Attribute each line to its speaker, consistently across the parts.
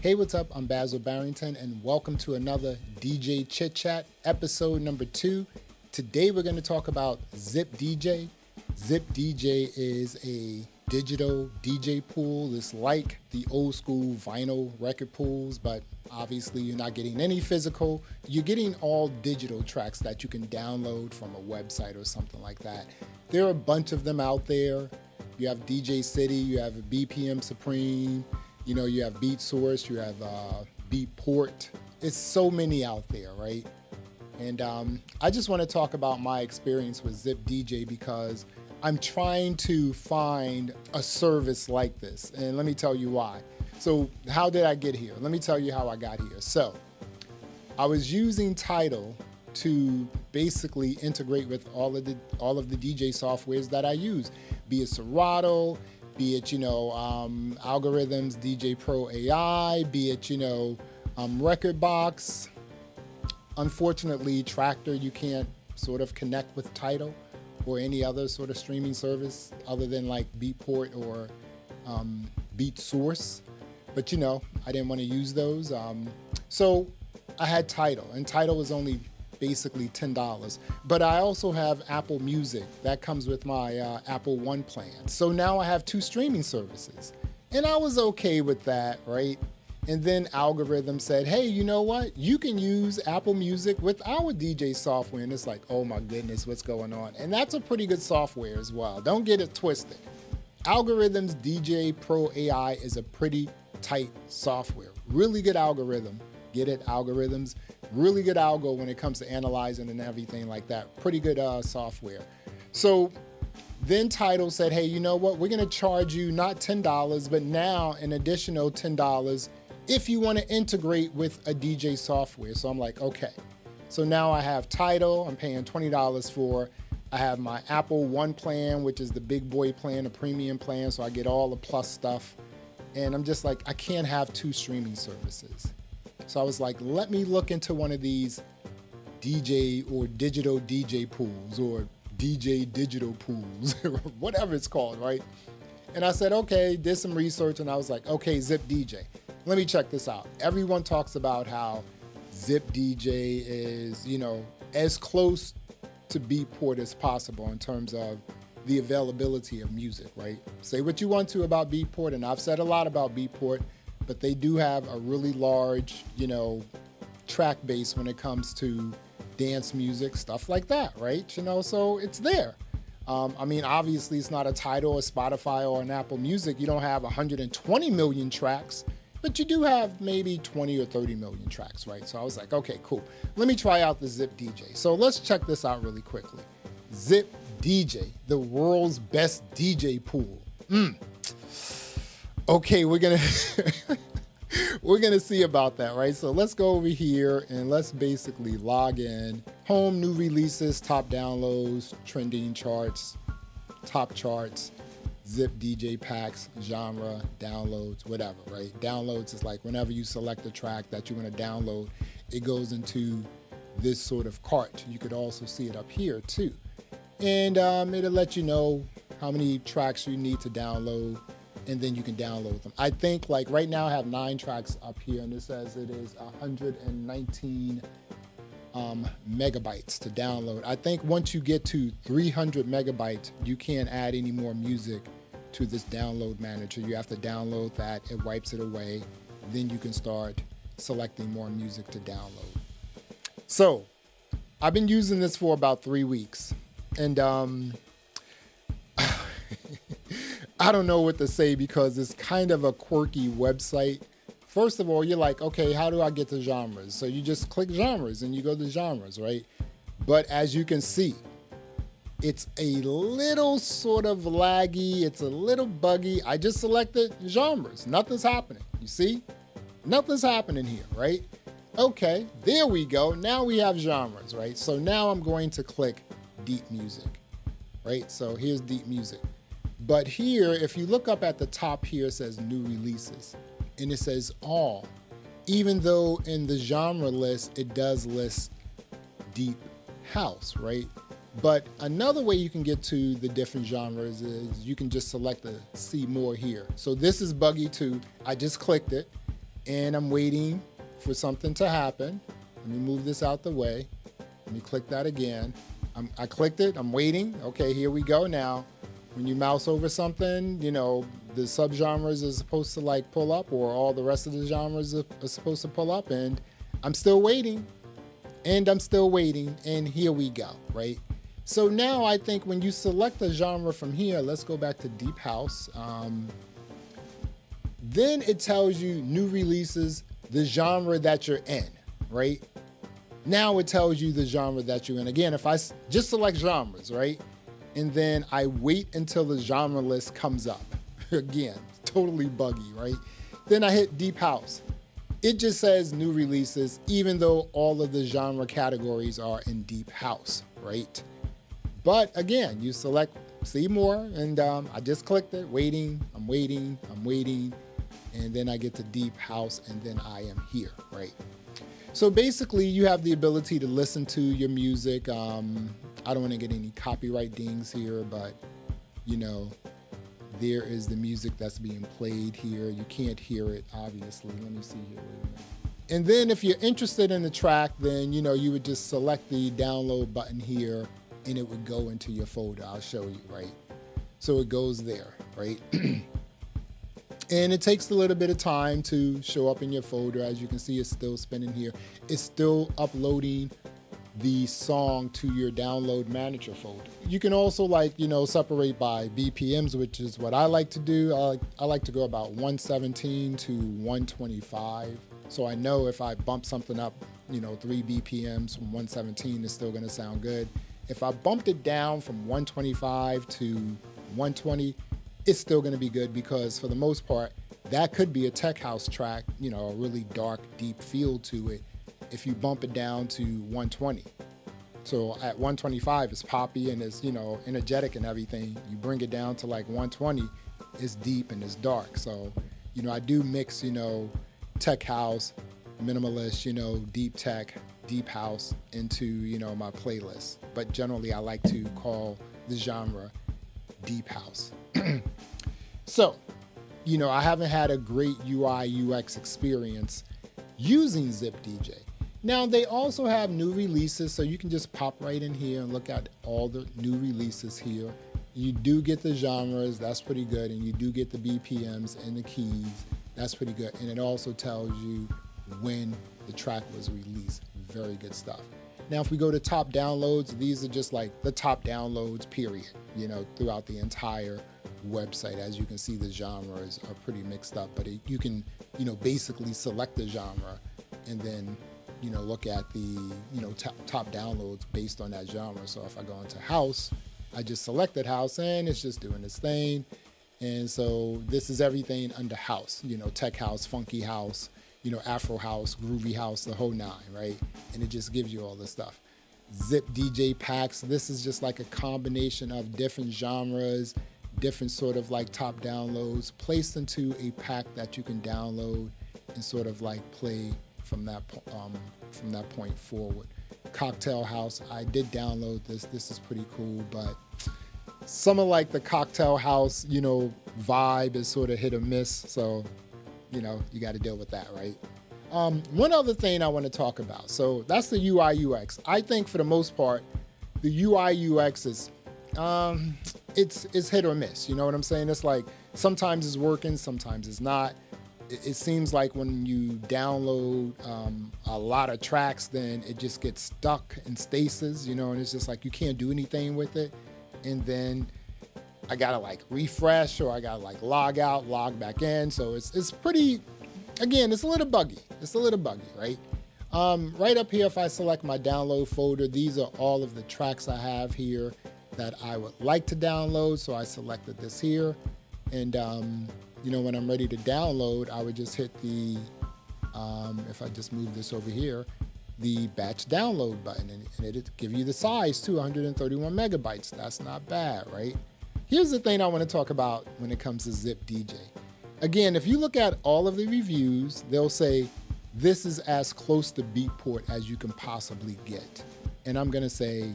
Speaker 1: Hey, what's up? I'm Basil Barrington, and welcome to another DJ Chit Chat, episode number 2. Today we're going to talk about ZIPDJ. ZIPDJ is a digital DJ pool. It's like the old school vinyl record pools, but obviously you're not getting any physical. You're getting all digital tracks that you can download from a website or something like that. There are a bunch of them out there. You have DJ City, you have BPM Supreme, you have BeatSource, you have Beatport. It's so many out there, right? And I just want to talk about my experience with ZIPDJ because I'm trying to find a service like this. And let me tell you why. So how did I get here? Let me tell you how I got here. So I was using Tidal to basically integrate with all of the DJ softwares that I use, be it Serato, be it algorithms, DJ Pro AI, be it Rekordbox. Unfortunately, Tractor you can't sort of connect with Tidal or any other sort of streaming service other than like Beatport or BeatSource. But I didn't want to use those, so I had Tidal, and Tidal was only basically $10. But I also have Apple Music. That comes with my Apple One plan. So now I have 2 streaming services. And I was okay with that, right? And then Algorithm said, hey, you know what? You can use Apple Music with our DJ software. And it's like, oh my goodness, what's going on? And that's a pretty good software as well. Don't get it twisted. Algorithm's DJ Pro AI is a pretty tight software. Really good algorithm. Get it? Algorithms. Really good algo when it comes to analyzing and everything like that. Pretty good software. So then Tidal said, hey, you know what? We're going to charge you not $10, but now an additional $10 if you want to integrate with a DJ software. So I'm like, okay. So now I have Tidal. I'm paying $20 for. I have my Apple One plan, which is the big boy plan, a premium plan. So I get all the plus stuff. And I'm just like, I can't have 2 streaming services. So I was like, let me look into one of these DJ or digital DJ pools or DJ digital pools, whatever it's called, right? And I said, okay, did some research, and I was like, okay, ZIPDJ. Let me check this out. Everyone talks about how ZIPDJ is, as close to Beatport as possible in terms of the availability of music, right? Say what you want to about Beatport, and I've said a lot about Beatport, but they do have a really large, track base when it comes to dance music, stuff like that, right? So it's there. Obviously it's not a Tidal or Spotify or an Apple Music. You don't have 120 million tracks, but you do have maybe 20 or 30 million tracks, right? So I was like, okay, cool. Let me try out the ZIPDJ. So let's check this out really quickly. ZIPDJ, the world's best DJ pool. Okay, we're gonna see about that, right? So let's go over here and let's basically log in. Home, new releases, top downloads, trending charts, top charts, ZIPDJ packs, genre, downloads, whatever, right? Downloads is like whenever you select a track that you want to download, it goes into this sort of cart. You could also see it up here too. And it'll let you know how many tracks you need to download, and then you can download them. I think like right now I have 9 tracks up here, and it says it is 119 megabytes to download. I think once you get to 300 megabytes, you can't add any more music to this download manager. You have to download that, it wipes it away, then you can start selecting more music to download. So I've been using this for about 3 weeks, and I don't know what to say because it's kind of a quirky website. First of all, you're like, okay, how do I get to genres? So you just click genres and you go to genres, right? But as you can see, it's a little sort of laggy. It's a little buggy. I just selected genres. Nothing's happening. You see? Nothing's happening here, right? Okay, there we go. Now we have genres, right? So now I'm going to click deep music, right? So here's deep music. But here, if you look up at the top here, it says new releases, and it says all, even though in the genre list, it does list deep house, right? But another way you can get to the different genres is you can just select the see more here. So this is buggy too. I just clicked it, and I'm waiting for something to happen. Let me move this out the way. Let me click that again. I clicked it, I'm waiting. Okay, here we go now. When you mouse over something, you know, the subgenres are supposed to like pull up, or all the rest of the genres are supposed to pull up, and I'm still waiting, and I'm still waiting, and here we go, right? So now I think when you select a genre from here, let's go back to Deep House. Then it tells you new releases, the genre that you're in, right? Now it tells you the genre that you're in. Again, if I just select genres, right? And then I wait until the genre list comes up. Again, totally buggy, right? Then I hit Deep House. It just says new releases, even though all of the genre categories are in Deep House, right? But again, you select see more, and I just clicked it, waiting, I'm waiting, and then I get to Deep House, and then I am here, right? So basically, you have the ability to listen to your music. I don't want to get any copyright dings here, but you know, there is the music that's being played here. You can't hear it, obviously. Let me see here. Wait a minute. And then if you're interested in the track, then you know you would just select the download button here, and it would go into your folder. I'll show you, right? So it goes there, right? And it takes a little bit of time to show up in your folder. As you can see, it's still spinning here. It's still uploading the song to your download manager folder. You can also separate by BPMs, which is what I like to do. I like to go about 117 to 125. So I know if I bump something up, 3 BPMs from 117, it's still gonna sound good. If I bumped it down from 125 to 120, it's still gonna be good, because for the most part, that could be a tech house track, a really dark, deep feel to it if you bump it down to 120. So at 125, it's poppy and it's, energetic and everything. You bring it down to like 120, it's deep and it's dark. So, I do mix, tech house, minimalist, deep tech, deep house into, my playlist. But generally, I like to call the genre deep house. So, I haven't had a great UI UX experience using ZIPDJ. Now, they also have new releases, so you can just pop right in here and look at all the new releases here. You do get the genres, that's pretty good, and you do get the BPMs and the keys, that's pretty good. And it also tells you when the track was released. Very good stuff. Now, if we go to top downloads, these are just like the top downloads, period, throughout the entire website. As you can see, the genres are pretty mixed up, but you can, basically select the genre and then, look at the, top downloads based on that genre. So if I go into house, I just selected house and it's just doing its thing. And so this is everything under house, tech house, funky house, Afro house, groovy house, the whole nine, right? And it just gives you all this stuff. ZIPDJ packs, this is just like a combination of different genres, different sort of like top downloads placed into a pack that you can download and sort of like play from that point forward. Cocktail house, I did download this. This is pretty cool, but some of like the cocktail house, vibe is sort of hit or miss. So, you got to deal with that, right? One other thing I want to talk about. So that's the UI UX. I think for the most part, the UI UX is, it's hit or miss. You know what I'm saying? It's like sometimes it's working, sometimes it's not. It seems like when you download a lot of tracks, then it just gets stuck in stasis, and it's just like you can't do anything with it. And then I gotta like refresh, or I gotta like log out, log back in. So it's pretty, again, it's a little buggy. It's a little buggy, right? Right up here, if I select my download folder, these are all of the tracks I have here that I would like to download. So I selected this here, and when I'm ready to download, I would just hit the, if I just move this over here, the batch download button, and it'll give you the size too, 131 megabytes. That's not bad, right? Here's the thing I want to talk about when it comes to ZIPDJ. Again, if you look at all of the reviews, they'll say, this is as close to Beatport as you can possibly get. And I'm going to say,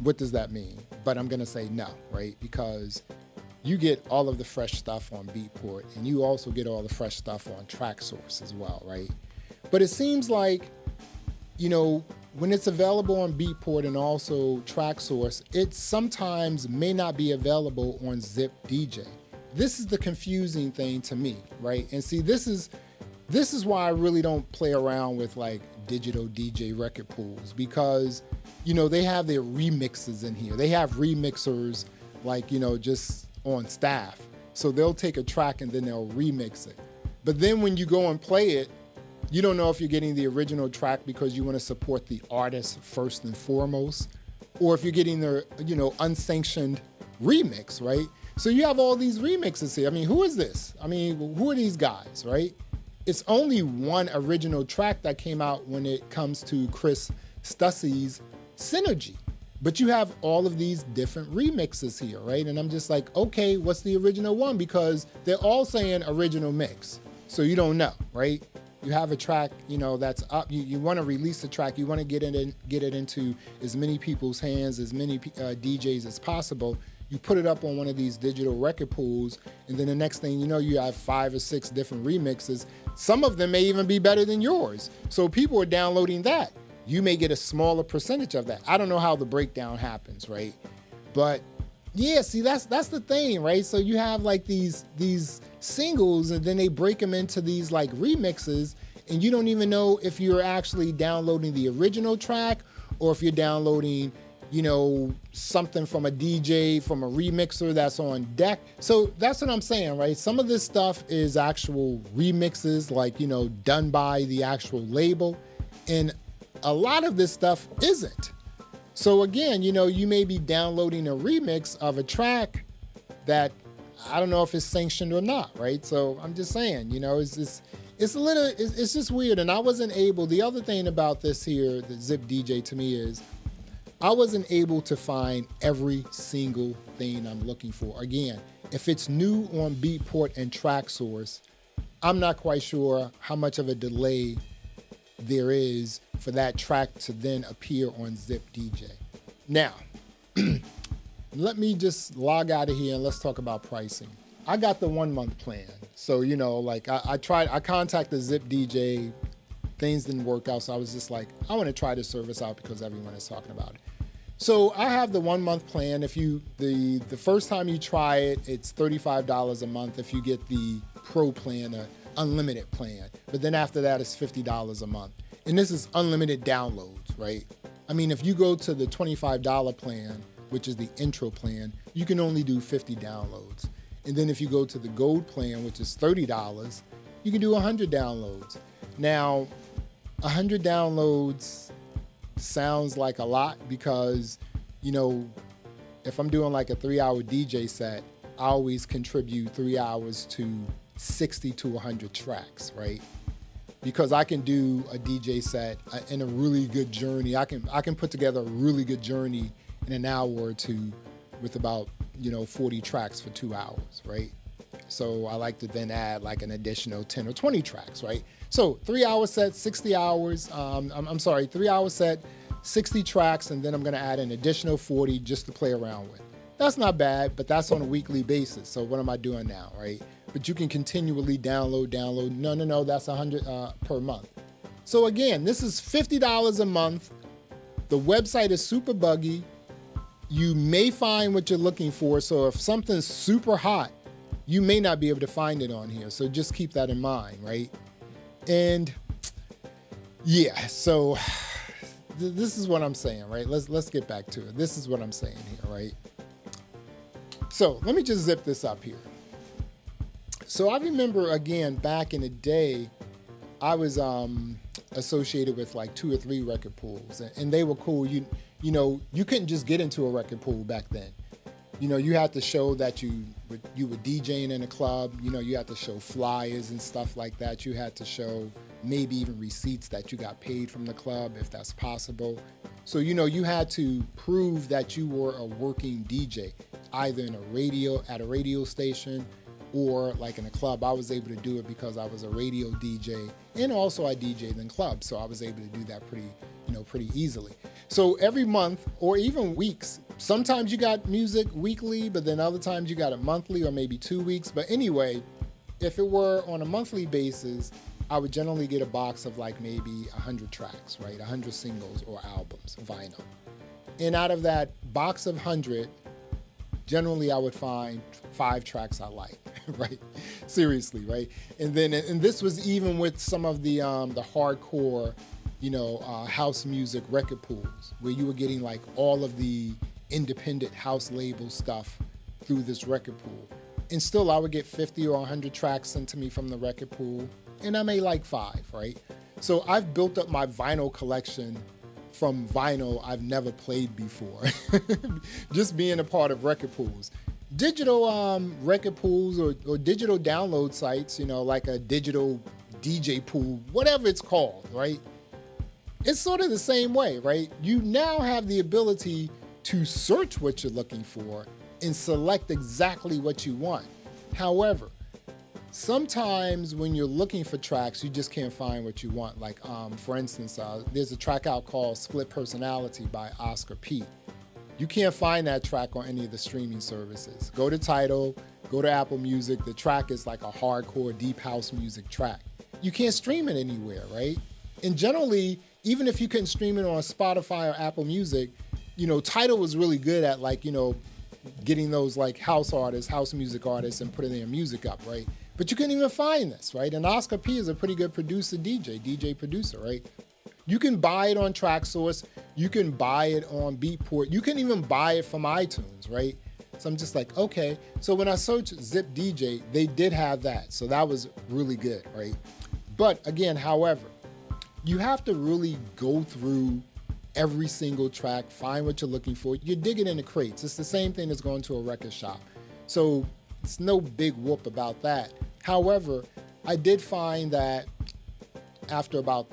Speaker 1: what does that mean? But I'm going to say no, right? Because you get all of the fresh stuff on Beatport, and you also get all the fresh stuff on Traxsource as well, right? But it seems like, when it's available on Beatport and also Traxsource, it sometimes may not be available on ZIPDJ. This is the confusing thing to me, right? And see, this is why I really don't play around with like digital DJ record pools, because, they have their remixes in here. They have remixers like, just on staff. So they'll take a track and then they'll remix it. But then when you go and play it, you don't know if you're getting the original track because you want to support the artist first and foremost, or if you're getting the, unsanctioned remix, right? So you have all these remixes here. I mean, who is this? I mean, who are these guys, right? It's only one original track that came out when it comes to Chris Stussey's Synergy. But you have all of these different remixes here, right? And I'm just like, okay, what's the original one? Because they're all saying original mix. So you don't know, right? You have a track, that's up. You want to release the track. You want to get it into as many people's hands, as many DJs as possible. You put it up on one of these digital record pools, and then the next thing you know, you have 5 or 6 different remixes. Some of them may even be better than yours. So people are downloading that. You may get a smaller percentage of that. I don't know how the breakdown happens, right? But yeah, see, that's the thing, right? So you have like these singles, and then they break them into these like remixes, and you don't even know if you're actually downloading the original track or if you're downloading, something from a DJ, from a remixer that's on deck. So that's what I'm saying, right? Some of this stuff is actual remixes, like, done by the actual label, and a lot of this stuff isn't. So again, you may be downloading a remix of a track that I don't know if it's sanctioned or not, right? So I'm just saying, it's just weird. And I wasn't able, the other thing about this here, the ZIPDJ to me is, I wasn't able to find every single thing I'm looking for. Again, if it's new on Beatport and Traxsource, I'm not quite sure how much of a delay there is for that track to then appear on ZIPDJ. Now, let me just log out of here and let's talk about pricing. I got the 1-month plan. So, I contacted ZIPDJ, things didn't work out. So I was just like, I want to try this service out because everyone is talking about it. So I have the 1-month plan. If the first time you try it, it's $35 a month. If you get the pro plan, unlimited plan. But then after that, it's $50 a month. And this is unlimited downloads, right? I mean, if you go to the $25 plan, which is the intro plan, you can only do 50 downloads. And then if you go to the gold plan, which is $30, you can do 100 downloads. Now, 100 downloads sounds like a lot because, if I'm doing like a 3-hour DJ set, I always contribute 3 hours to 60 to 100 tracks, right? Because I can do a DJ set in a really good journey. I can put together a really good journey in an hour or two with about 40 tracks for 2 hours, right? So I like to then add like an additional 10 or 20 tracks, right? So 3-hour set, 60 hours. 3-hour set, 60 tracks, and then I'm gonna add an additional 40 just to play around with. That's not bad, but that's on a weekly basis. So what am I doing now, right? But you can continually download. No, that's 100 per month. So again, this is $50 a month. The website is super buggy. You may find what you're looking for. So if something's super hot, you may not be able to find it on here. So just keep that in mind, right? And yeah, so this is what I'm saying, right? Let's get back to it. This is what I'm saying here, right? So let me just zip this up here. So I remember, again, back in the day, I was associated with like 2 or 3 record pools, and they were cool. You couldn't just get into a record pool back then. You had to show that you were DJing in a club. You had to show flyers and stuff like that. You had to show maybe even receipts that you got paid from the club, if that's possible. So, you had to prove that you were a working DJ, either at a radio station, or like in a club. I was able to do it because I was a radio DJ, and also I DJ'd in clubs, so I was able to do that pretty easily. So every month or even weeks, sometimes you got music weekly, but then other times you got it monthly or maybe 2 weeks. But anyway, if it were on a monthly basis, I would generally get a box of like maybe 100 tracks, right? 100 singles or albums, vinyl. And out of that box of 100, generally I would find 5 tracks I like, right? Seriously, right? And this was even with some of the hardcore, house music record pools, where you were getting like all of the independent house label stuff through this record pool. And still I would get 50 or 100 tracks sent to me from the record pool, and I may like 5, right? So I've built up my vinyl collection from vinyl I've never played before, just being a part of record pools. Digital record pools or digital download sites, like a digital DJ pool, whatever it's called, right? It's sort of the same way, right? You now have the ability to search what you're looking for and select exactly what you want. However, sometimes when you're looking for tracks, you just can't find what you want. Like, for instance, there's a track out called Split Personality by Oscar P. You can't find that track on any of the streaming services. Go to Tidal, go to Apple Music. The track is like a hardcore deep house music track. You can't stream it anywhere, right? And generally, even if you couldn't stream it on Spotify or Apple Music, Tidal was really good at getting those like house music artists and putting their music up, right? But you couldn't even find this, right? And Oscar P is a pretty good DJ producer, right? You can buy it on Traxsource. You can buy it on Beatport. You can even buy it from iTunes, right? So I'm just like, okay. So when I searched ZIPDJ, they did have that. So that was really good, right? But again, however, you have to really go through every single track, find what you're looking for. You're digging in the crates. It's the same thing as going to a record shop. So it's no big whoop about that. However, I did find that after about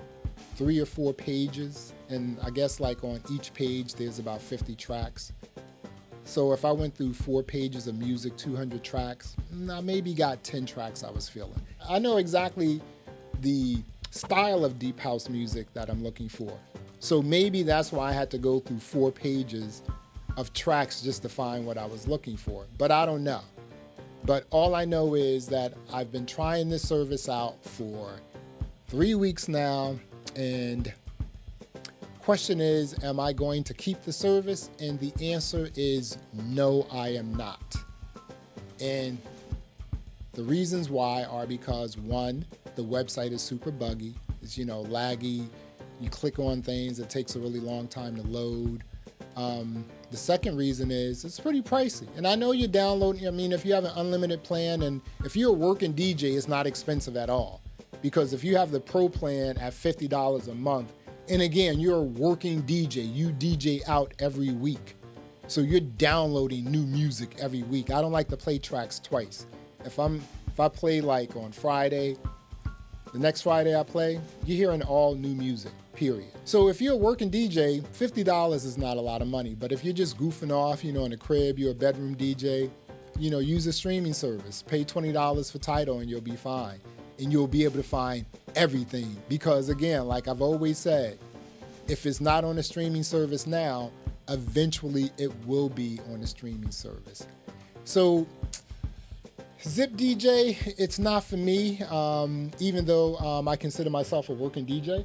Speaker 1: 3 or 4 pages, and I guess like on each page there's about 50 tracks. So if I went through 4 pages of music, 200 tracks, I maybe got 10 tracks I was feeling. I know exactly the style of deep house music that I'm looking for. So maybe that's why I had to go through 4 pages of tracks just to find what I was looking for. But I don't know. But all I know is that I've been trying this service out for 3 weeks now, and question is, am I going to keep the service? And the answer is no, I am not. And the reasons why are because, one, the website is super buggy. It's, laggy. You click on things, it takes a really long time to load. The second reason is it's pretty pricey. And I know you're downloading, if you have an unlimited plan, and if you're a working DJ, it's not expensive at all. Because if you have the pro plan at $50 a month, and again, you're a working DJ, you DJ out every week. So you're downloading new music every week. I don't like to play tracks twice. If I play like on Friday, the next Friday I play, you're hearing all new music, period. So if you're a working DJ, $50 is not a lot of money. But if you're just goofing off, in the crib, you're a bedroom DJ, use a streaming service. Pay $20 for Tidal and you'll be fine. And you'll be able to find everything. Because again, like I've always said, if it's not on a streaming service now, eventually it will be on a streaming service. So ZIPDJ, it's not for me, even though I consider myself a working DJ,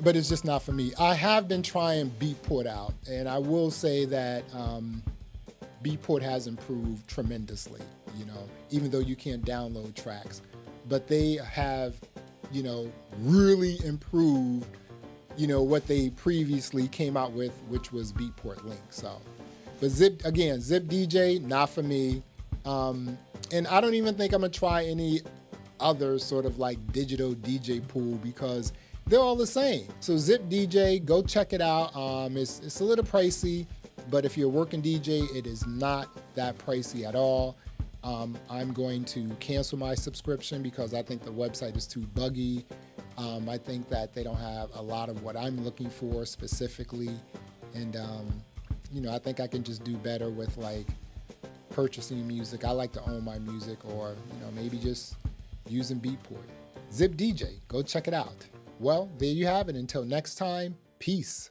Speaker 1: but it's just not for me. I have been trying Beatport out, and I will say that Beatport has improved tremendously, even though you can't download tracks. But they have, really improved, what they previously came out with, which was Beatport Link. So, but ZIPDJ, not for me. And I don't even think I'm gonna try any other sort of like digital DJ pool because they're all the same. So ZIPDJ, go check it out. It's a little pricey, but if you're a working DJ, it is not that pricey at all. I'm going to cancel my subscription because I think the website is too buggy. I think that they don't have a lot of what I'm looking for specifically. And, I think I can just do better with like purchasing music. I like to own my music, or maybe just using Beatport. ZIPDJ, go check it out. Well, there you have it. Until next time, peace.